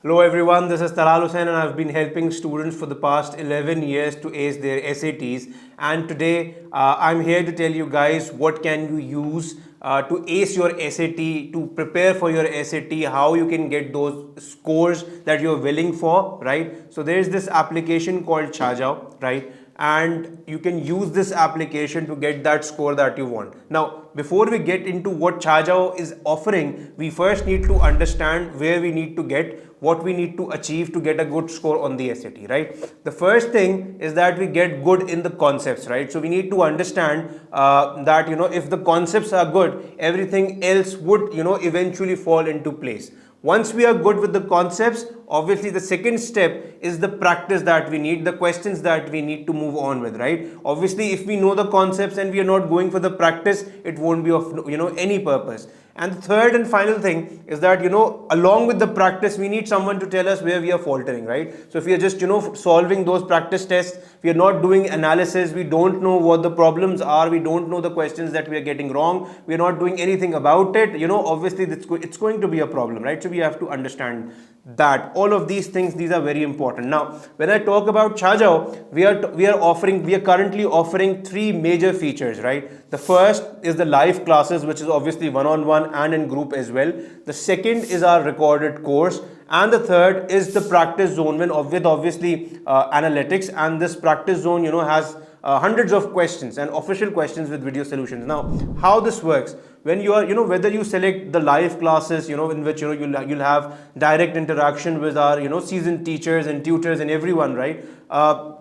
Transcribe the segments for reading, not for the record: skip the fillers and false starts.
Hello everyone, this is Talal Hussain and I've been helping students for the past 11 years to ace their SATs, and today I'm here to tell you guys what can you use to ace your SAT, to prepare for your SAT, how you can get those scores that you're willing for, right? So there's this application called Chaajao, right? And you can use this application to get that score that you want. Now, before we get into what Chaajao is offering, we first need to understand where we need to get, what we need to achieve to get a good score on the SAT, right? The first thing is that we get good in the concepts, right? So we need to understand that, if the concepts are good, everything else would, eventually fall into place. Once we are good with the concepts, obviously the second step is the practice that we need, the questions that we need to move on with, right? Obviously, if we know the concepts and we are not going for the practice, it won't be of any purpose. And the third and final thing is that, along with the practice, we need someone to tell us where we are faltering, right? So if we are just, solving those practice tests, we are not doing analysis, we don't know what the problems are, we don't know the questions that we are getting wrong, we are not doing anything about it, obviously it's going to be a problem, right? So we have to understand that all of these things, these are very important. Now, when I talk about Chaajao, we are currently offering three major features, right? The first is the live classes, which is obviously one-on-one and in group as well. The second is our recorded course, and the third is the practice zone with obviously analytics. And this practice zone has hundreds of questions and official questions with video solutions. Now, how this works: when you are, whether you select the live classes, in which you'll have direct interaction with our seasoned teachers and tutors and everyone, right?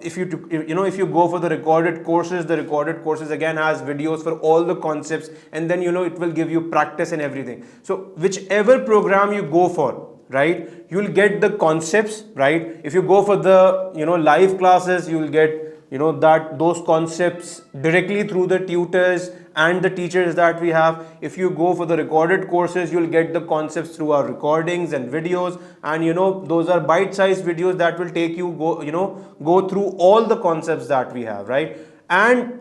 If you go for the recorded courses again has videos for all the concepts, and then it will give you practice and everything. So whichever program you go for, right, you'll get the concepts, right? If you go for the live classes, you'll get those concepts directly through the tutors and the teachers that we have. If you go for the recorded courses, you'll get the concepts through our recordings and videos, and those are bite-sized videos that will take you go through all the concepts that we have, right? And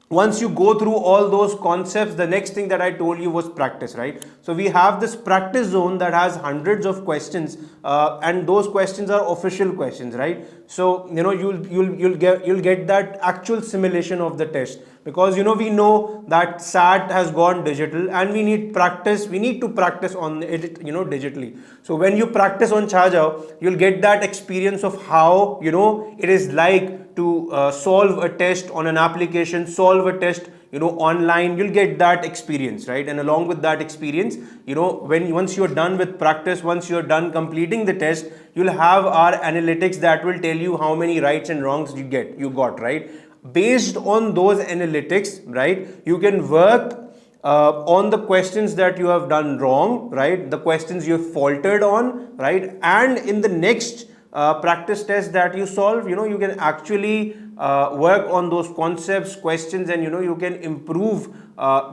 once you go through all those concepts, the next thing that I told you was practice, right? So we have this practice zone that has hundreds of questions, and those questions are official questions, right? So you'll get that actual simulation of the test, because we know that SAT has gone digital and we need to practice on it digitally. So when you practice on Chaajao, you'll get that experience of how it is like to solve a test on an application, solve a test online. You'll get that experience, right? And along with that experience, once you're done with practice, once you're done completing the test, you'll have our analytics that will tell you how many rights and wrongs you got, right? Based on those analytics, right, you can work on the questions that you have done wrong, right, the questions you've faltered on, right, and in the next practice test that you solve, you can actually work on those concepts, questions, and you can improve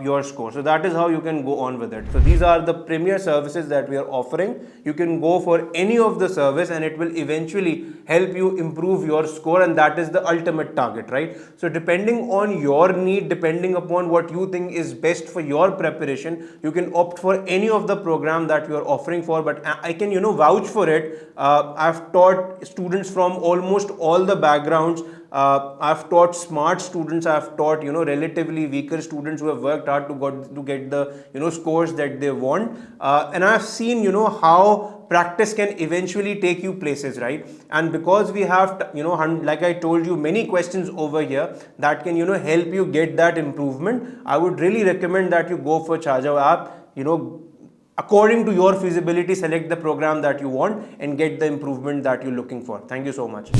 your score. So that is how you can go on with it. So these are the premier services that we are offering. You can go for any of the service and it will eventually help you improve your score, and that is the ultimate target, right? So depending on your need, depending upon what you think is best for your preparation, you can opt for any of the program that you are offering for. But I can vouch for it. I've taught students from almost all the backgrounds. I've taught smart students, I've taught relatively weaker students who have worked hard to get the scores that they want, and I've seen how practice can eventually take you places, right? And because we have like I told you, many questions over here that can help you get that improvement, I would really recommend that you go for Chaajao app. According to your feasibility, select the program that you want and get the improvement that you're looking for. Thank you so much.